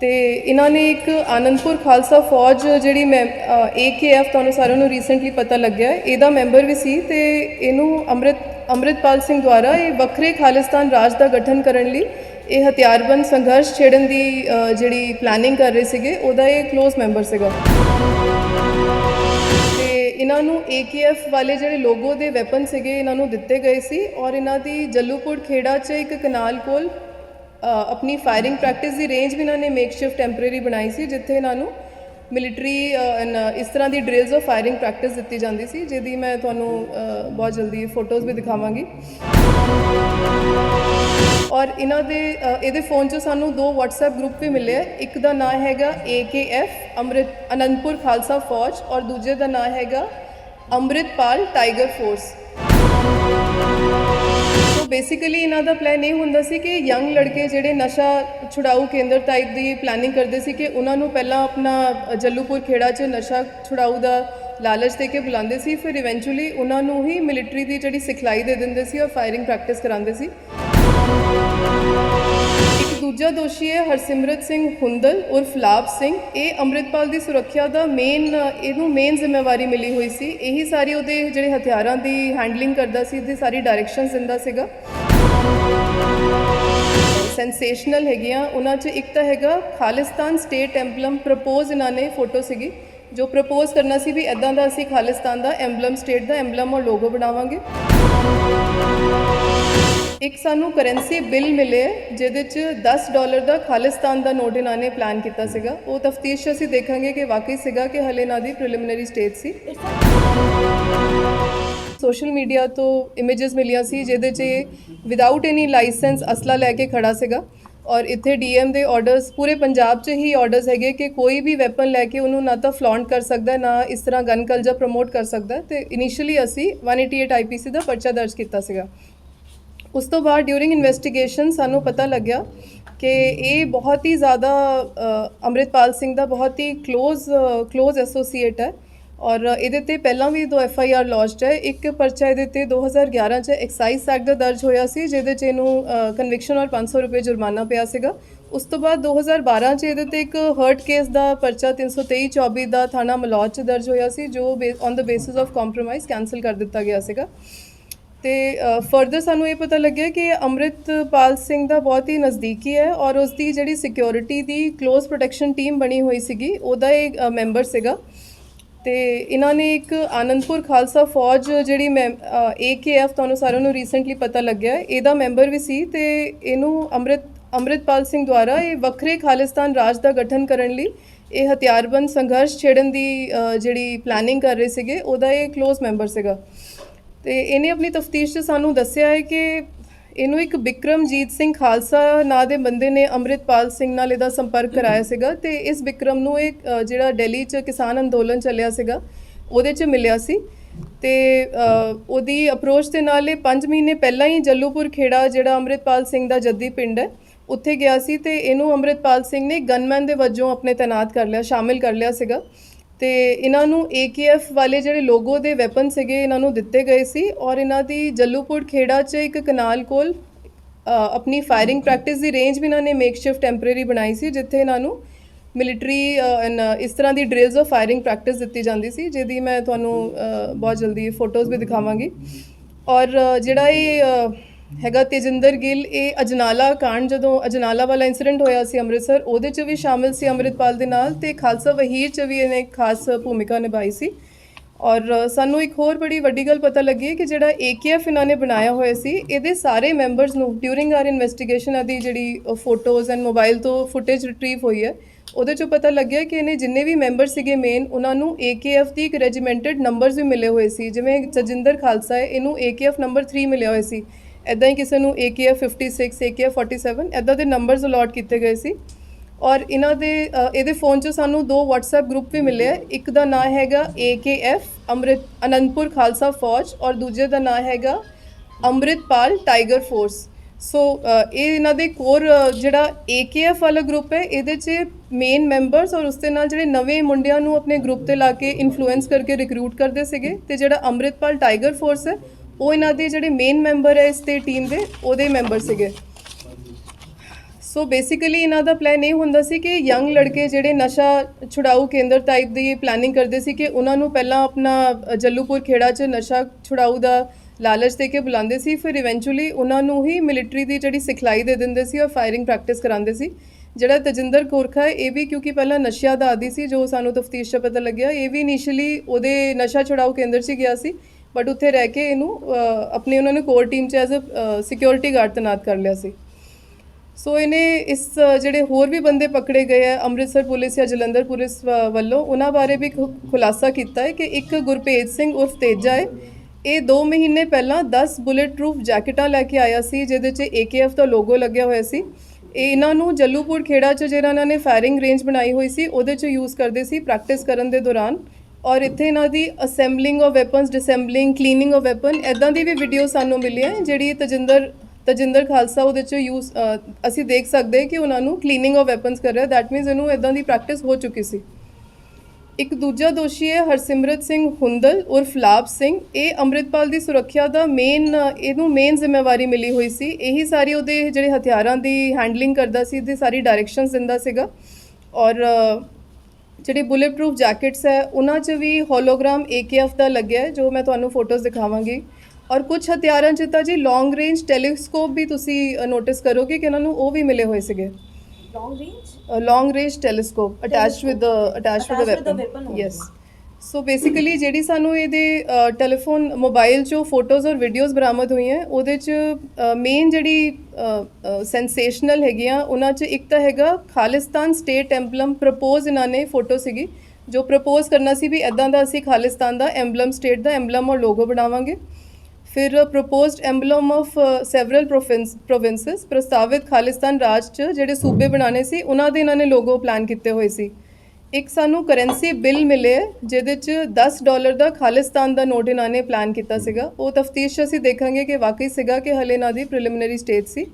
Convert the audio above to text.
ਤੇ ਇਹਨਾਂ ਨੇ ਇੱਕ ਆਨੰਦਪੁਰ ਖਾਲਸਾ ਫੌਜ ਜਿਹੜੀ ਮੈਂ AKF ਤੁਹਾਨੂੰ ਸਾਰਿਆਂ ਨੂੰ ਰੀਸੈਂਟਲੀ ਪਤਾ ਲੱਗਿਆ ਇਹਦਾ ਮੈਂਬਰ ਵੀ ਸੀ ਤੇ ਇਹਨੂੰ ਅੰਮ੍ਰਿਤਪਾਲ ਸਿੰਘ ਦੁਆਰਾ ਇਹ ਵੱਖਰੇ ਖਾਲਿਸਤਾਨ ਰਾਜ ਦਾ ਗਠਨ ਕਰਨ ਲਈ ਇਹ ਹਥਿਆਰਬੰਦ ਸੰਘਰਸ਼ ਛੇੜਨ ਦੀ ਜਿਹੜੀ ਪਲੈਨਿੰਗ ਕਰ ਰਹੇ ਸੀਗੇ ਉਹਦਾ ਇਹ ਕਲੋਜ਼ ਮੈਂਬਰ ਸੀਗਾ। ਤੇ ਇਹਨਾਂ ਨੂੰ AKF ਵਾਲੇ ਜਿਹੜੇ ਲੋਗੋ ਦੇ ਵੈਪਨ ਸੀਗੇ ਇਹਨਾਂ ਨੂੰ ਦਿੱਤੇ ਗਏ ਸੀ ਔਰ ਇਹਨਾਂ ਦੀ ਜੱਲੂਪੁਰ ਖੇੜਾ 'ਚ ਇੱਕ ਕਨਾਲ ਕੋਲ अपनी फायरिंग प्रैक्टिस की रेंज भी इन्होंने मेकशिफ्ट टैंपरेरी बनाई सी जिथे इन्हों मिलिटरी इस तरह की ड्रिल्स और फायरिंग प्रैक्टिस दी जाती सी जिहदी मैं तुहानूं बहुत जल्दी फोटोज़ भी दिखावांगी। और इन्हां दे इहदे फोन 'चों सानूं 2 WhatsApp ग्रुप भी मिले एक दा नाम हैगा AKF आनंदपुर खालसा फौज और दूजे दा नाम हैगा अमृतपाल टाइगर फोर्स। बेसिकली इन्हां दा प्लान ये हुंदा सी कि यंग लड़के जिहड़े नशा छुड़ाऊ केंद्र टाइप की प्लानिंग करते सी कि उन्हां नूं पहलां अपना जल्लूपुर खेड़ा च नशा छुड़ाऊ दा लालच दे के बुलांदे सी फिर इवेंचुअली उन्हां नूं ही मिलिटरी की जिहड़ी सिखलाई दे दिंदे सी और फायरिंग प्रैक्टिस करांदे सी। एक दूजा दोषी है हरसिमरत सिंह हुंदल उर्फ लाभ सिंह। ये अमृतपाल की सुरक्षा का मेन जिम्मेवारी मिली हुई सी। यही सारी उहदे जिहड़े हथियारां की हैंडलिंग करदा सी इहदी सारी डायरैक्शनस दिंदा सीगा। सेंसेशनल हैगियां उन्हां च एक तो हैगा खालिस्तान स्टेट एम्बलम प्रपोज इन्हां ने फोटो सीगी जो प्रपोज करना सी भी इदां दा असीं खालिस्तान का एम्बलम स्टेट का एम्बलम और लोगो बनावांगे। एक सानू करेंसी बिल मिले जिहदे च $10 का खालिस्तान का नोट इन्होंने प्लान किया सीगा। वो तफ्तीश असीं देखांगे कि वाकई सीगा कि हले इन्हां दी प्रिलिमिनरी स्टेज सी। सोशल मीडिया तो इमेजेस मिलियां सी जिहदे च विदाउट एनी लाइसेंस असला लैके खड़ा सीगा और इत्थे DM दे ऑर्डर्स पूरे पंजाब च ही ऑर्डर्स हैगे कि कोई भी वैपन लैके उन्होंने ना तो फ्लॉन्ट कर सकता ना इस तरह गन कल्चर प्रमोट कर सकता। तो इनिशियली असी 188 IPC का पर्चा दर्ज किया सीगा। उस तो बाद ड्यूरिंग इन्वेस्टिगेशन सानू पता लग्या कि ये बहुत ही ज़्यादा अमृतपाल सिंह का बहुत ही क्लोज एसोसीएट है और ये पहला भी 2 FIR लॉन्च्ड है। एक पर्चा ये 2011 च एक्साइज एक्ट का दर्ज होया सी जिहदे च इनू कन्विक्शन और 500 रुपये जुर्माना पिया सीगा। उस तो बाद 2012 च ये एक हर्ट केस का पर्चा 323/24 का थाना मलौद च दर्ज होया सी जो on the basis of compromise cancel कर दिता गया सीगा। तो फर्दर सानू ये पता लगे कि अमृतपाल सिंह का बहुत ही नज़दीकी है और उसकी जिहड़ी सिक्योरिटी की क्लोज प्रोटैक्शन टीम बनी हुई सीगी उहदा एक मैंबर सीगा। तो इन्होंने एक आनंदपुर खालसा फौज जिहड़ी AKF तुहानूं सारिआं नूं रीसेंटली पता लग्या इहदा मैंबर भी सी। तो इहनूं अमृतपाल सिंह द्वारा ये वक्रे खालिस्तान राज का गठन करने लई ये हथियारबंद संघर्ष छेड़न की जिहड़ी प्लैनिंग कर रहे सीगे उहदा ये क्लोज मैंबर सीगा। तो इन्हें अपनी तफ्तीश से सानू दस्सिया है कि इनू एक बिक्रमजीत सिंह खालसा नां दे बंदे ने अमृतपाल सिंह नाल इहदा संपर्क कराया सीगा। तो इस बिक्रम नू एक जिहड़ा दिल्ली च किसान अंदोलन चलिया सीगा उहदे च मिलिया सी। ते उहदी अप्रोच दे नाल 5 महीने पहला ही जल्लूपुर खेड़ा जिहड़ा अमृतपाल सिंह दा जद्दी पिंड है उत्थे गया सी। ते इनू अमृतपाल सिंह ने गनमैन दे वजों अपने तैनात कर लिया शामिल कर लिया सीगा। तो इन्हों AKF वाले जिहड़े लोगो दे वैपन सीगे इन्हों दिते गए सी और इन्हां दी जल्लूपुर खेड़ा च एक कनाल कोल अपनी फायरिंग प्रैक्टिस की रेंज भी इन्होंने मेकशिफ्ट टैंपरेरी बनाई सी जिथे इन्हों मिलिटरी इस तरह की ड्रिल्स और फायरिंग प्रैक्टिस दी जाती सी जिहदी मैं तुहानूं बहुत जल्दी फोटोज़ भी दिखावांगी। और जिहड़ा ये हैगा तेजिंदर गिल ये अजनाला कांड जदों अजनाला वाला इंसीडेंट होया सी अमृतसर उहदे च भी शामिल सी अमृतपाल दे नाल ते खालसा वहीर च भी इन्हें खास भूमिका निभाई सी। और सानू एक होर बड़ी वड्डी गल पता लगी है कि जिहड़ा AKF इन्होंने बनाया होया सी इहदे सारे मैंबर्स नू ड्यूरिंग आर इन्वेस्टिगेशन आदि जिहड़ी फोटोज़ एंड मोबाइल तो फुटेज रिट्रीव हुई है उहदे चों पता लग्या कि इन्हें जिन्ने भी मैंबर सीगे मेन उन्हां नू AKF दी एक रेजिमेंटेड नंबर्स भी मिले हुए सी। जिवें तजिंदर खालसा है इनू AKF नंबर 3 मिलिया होया सी इदां ही किसी नूं AKF 56 AKF 47 इदां दे नंबर्स अलॉट किए गए सी। और इन्हां दे इहदे फोन 'च सानू 2 WhatsApp ग्रुप भी मिले एक दा नाम हैगा AKF आनंदपुर खालसा फौज और दूजे दा नाम हैगा अमृतपाल टाइगर फोर्स। सो ये इन्हां दे कोर जिहड़ा AKF वाला ग्रुप है इहदे च मेन मैंबर्स और उसके नाल जिहड़े नवे मुंडियां नूं अपने ग्रुप ते ला के इन्फ्लुएंस करके रिक्रूट करते सीगे। ते जिहड़ा अमृतपाल टाइगर फोर्स है वो इन्हां दे जिहड़े मेन मैंबर है इस टीम दे ओहदे मैंबर सीगे। ਸੋ ਬੇਸਿਕਲੀ ਇਹਨਾਂ ਦਾ ਪਲਾਨ ਇਹ ਹੁੰਦਾ ਸੀ ਕਿ ਯੰਗ ਲੜਕੇ ਜਿਹੜੇ ਨਸ਼ਾ ਛੁਡਾਊ ਕੇਂਦਰ ਟਾਈਪ ਦੀ ਪਲੈਨਿੰਗ ਕਰਦੇ ਸੀ ਕਿ ਉਹਨਾਂ ਨੂੰ ਪਹਿਲਾਂ ਆਪਣਾ ਜੱਲੂਪੁਰ ਖੇੜਾ 'ਚ ਨਸ਼ਾ ਛੁਡਾਊ ਦਾ ਲਾਲਚ ਦੇ ਕੇ ਬੁਲਾਉਂਦੇ ਸੀ, ਫਿਰ ਇਵੈਂਚੁਅਲੀ ਉਹਨਾਂ ਨੂੰ ਹੀ ਮਿਲਟਰੀ ਦੀ ਜਿਹੜੀ ਸਿਖਲਾਈ ਦੇ ਦਿੰਦੇ ਸੀ ਔਰ ਫਾਇਰਿੰਗ ਪ੍ਰੈਕਟਿਸ ਕਰਾਉਂਦੇ ਸੀ। ਜਿਹੜਾ ਤਜਿੰਦਰ ਗੋਰਖਾ ਹੈ ਇਹ ਵੀ ਕਿਉਂਕਿ ਪਹਿਲਾਂ ਨਸ਼ਿਆਂ ਦਾ ਆਦੀ ਸੀ, ਜੋ ਸਾਨੂੰ ਤਫਤੀਸ਼ 'ਚ ਪਤਾ ਲੱਗਿਆ, ਇਹ ਵੀ ਇਨੀਸ਼ੀਅਲੀ ਉਹਦੇ ਨਸ਼ਾ ਛੁਡਾਊ ਕੇਂਦਰ 'ਚ ਗਿਆ ਸੀ, ਬਟ ਉੱਥੇ ਰਹਿ ਕੇ ਇਹਨੂੰ ਆਪਣੀ ਉਹਨਾਂ ਨੇ ਕੋਰ ਟੀਮ 'ਚ ਐਜ਼ ਅ ਸਿਕਿਉਰਿਟੀ ਗਾਰਡ ਤੈਨਾਤ ਕਰ ਲਿਆ ਸੀ। ਸੋ ਇਹਨੇ ਇਸ ਜਿਹੜੇ ਹੋਰ ਵੀ ਬੰਦੇ ਪਕੜੇ ਗਏ ਆ ਅੰਮ੍ਰਿਤਸਰ ਪੁਲਿਸ ਜਾਂ ਜਲੰਧਰ ਪੁਲਿਸ ਵੱਲੋਂ, ਉਹਨਾਂ ਬਾਰੇ ਵੀ ਖੁਲਾਸਾ ਕੀਤਾ ਹੈ ਕਿ ਇੱਕ ਗੁਰਪ੍ਰੀਤ ਸਿੰਘ ਉਰਫ ਤੇਜਾ ਹੈ, ਇਹ 2 ਮਹੀਨੇ ਪਹਿਲਾਂ 10 ਬੁਲੇਟ ਪ੍ਰੂਫ ਜੈਕਟਾਂ ਲੈ ਕੇ ਆਇਆ ਸੀ ਜਿਹਦੇ 'ਚ AKF ਦਾ ਲੋਗੋ ਲੱਗਿਆ ਹੋਇਆ ਸੀ। ਇਹ ਇਹਨਾਂ ਨੂੰ ਜੱਲੂਪੁਰ ਖੇੜਾ 'ਚ ਜਿਹੜਾ ਇਹਨਾਂ ਨੇ ਫਾਇਰਿੰਗ ਰੇਂਜ ਬਣਾਈ ਹੋਈ ਸੀ ਉਹਦੇ 'ਚ ਯੂਜ਼ ਕਰਦੇ ਸੀ ਪ੍ਰੈਕਟਿਸ ਕਰਨ ਦੇ ਦੌਰਾਨ, ਔਰ ਇੱਥੇ ਇਹਨਾਂ ਦੀ assembling of weapons, disassembling, cleaning of weapon, ਇੱਦਾਂ ਦੀ ਵੀ ਵੀਡੀਓ ਸਾਨੂੰ ਮਿਲੀ ਹੈ ਜਿਹੜੀ ਤਜਿੰਦਰ ਖਾਲਸਾ ਉਹਦੇ 'ਚ ਯੂਜ਼ ਅਸੀਂ ਦੇਖ ਸਕਦੇ ਕਿ ਉਹਨਾਂ ਨੂੰ ਕਲੀਨਿੰਗ ਆਫ ਵੈਪਨਸ ਕਰ ਰਿਹਾ। ਦੈਟ ਮੀਨਸ ਇਹਨੂੰ ਇੱਦਾਂ ਦੀ ਪ੍ਰੈਕਟਿਸ ਹੋ ਚੁੱਕੀ ਸੀ। ਇੱਕ ਦੂਜਾ ਦੋਸ਼ੀ ਹੈ ਹਰਸਿਮਰਤ ਸਿੰਘ ਹੁੰਦਲ ਉਰਫ ਲਾਭ ਸਿੰਘ। ਇਹ ਅੰਮ੍ਰਿਤਪਾਲ ਦੀ ਸੁਰੱਖਿਆ ਦਾ ਇਹਨੂੰ ਮੇਨ ਜ਼ਿੰਮੇਵਾਰੀ ਮਿਲੀ ਹੋਈ ਸੀ। ਇਹੀ ਸਾਰੀ ਉਹਦੇ ਜਿਹੜੇ ਹਥਿਆਰਾਂ ਦੀ ਹੈਂਡਲਿੰਗ ਕਰਦਾ ਸੀ, ਇਹਦੀ ਸਾਰੀ ਡਾਇਰੈਕਸ਼ਨਸ ਦਿੰਦਾ ਸੀਗਾ। ਔਰ ਜਿਹੜੇ ਬੁਲੇਟ ਪ੍ਰੂਫ ਜੈਕਟਸ ਹੈ ਉਹਨਾਂ 'ਚ ਵੀ ਹੋਲੋਗ੍ਰਾਮ AKF ਦਾ ਲੱਗਿਆ ਹੈ, ਜੋ ਮੈਂ ਤੁਹਾਨੂੰ ਫੋਟੋਜ਼ ਦਿਖਾਵਾਂਗੀ। ਔਰ ਕੁਝ ਹਥਿਆਰਾਂ 'ਚ ਤਾਂ ਜੀ ਲੌਂਗ ਰੇਂਜ ਟੈਲੀਸਕੋਪ ਵੀ ਤੁਸੀਂ ਨੋਟਿਸ ਕਰੋਗੇ ਕਿ ਇਹਨਾਂ ਨੂੰ ਉਹ ਵੀ ਮਿਲੇ ਹੋਏ ਸੀਗੇ। long range telescope attached with the weapon. Yes. So basically ਜਿਹੜੀ ਸਾਨੂੰ ਇਹਦੇ ਟੈਲੀਫੋਨ ਮੋਬਾਈਲ 'ਚੋਂ ਫੋਟੋਜ਼ ਔਰ ਵੀਡੀਓਜ਼ ਬਰਾਮਦ ਹੋਈਆਂ, ਉਹਦੇ 'ਚ ਮੇਨ ਜਿਹੜੀ ਸੈਂਸੇਸ਼ਨਲ ਹੈਗੀਆਂ ਉਹਨਾਂ 'ਚ ਇੱਕ ਤਾਂ ਹੈਗਾ ਖਾਲਿਸਤਾਨ ਸਟੇਟ ਐਂਬਲਮ ਪ੍ਰਪੋਜ਼, ਇਹਨਾਂ ਨੇ ਫੋਟੋ ਸੀਗੀ ਜੋ ਪ੍ਰਪੋਜ਼ ਕਰਨਾ ਸੀ ਵੀ ਇੱਦਾਂ ਦਾ ਅਸੀਂ ਖਾਲਿਸਤਾਨ ਦਾ ਐਂਬਲਮ, ਸਟੇਟ ਦਾ ਐਂਬਲਮ ਔਰ ਲੋਗੋ ਬਣਾਵਾਂਗੇ। ਫਿਰ ਪ੍ਰਪੋਜ਼ਡ ਐਂਬਲਮ ਆਫ ਸੈਵਰਲ ਪ੍ਰੋਵਿੰਸਸ, ਪ੍ਰਸਤਾਵਿਤ ਖਾਲਿਸਤਾਨ ਰਾਜ 'ਚ ਜਿਹੜੇ ਸੂਬੇ ਬਣਾਉਣੇ ਸੀ ਉਹਨਾਂ ਦੇ ਇਹਨਾਂ ਨੇ ਲੋਗੋ ਪਲਾਨ ਕੀਤੇ ਹੋਏ ਸੀ। ਇੱਕ ਸਾਨੂੰ ਕਰੰਸੀ ਬਿੱਲ ਮਿਲੇ ਜਿਹਦੇ 'ਚ $10 ਦਾ ਖਾਲਿਸਤਾਨ ਦਾ ਨੋਟ ਇਹਨਾਂ ਨੇ ਪਲਾਨ ਕੀਤਾ ਸੀਗਾ। ਉਹ ਤਫਤੀਸ਼ ਅਸੀਂ ਦੇਖਾਂਗੇ ਕਿ ਵਾਕਈ ਸੀਗਾ ਕਿ ਹਲੇ ਇਹਨਾਂ ਦੀ ਪ੍ਰੀਲਿਮਿਨਰੀ ਸਟੇਜ ਸੀ।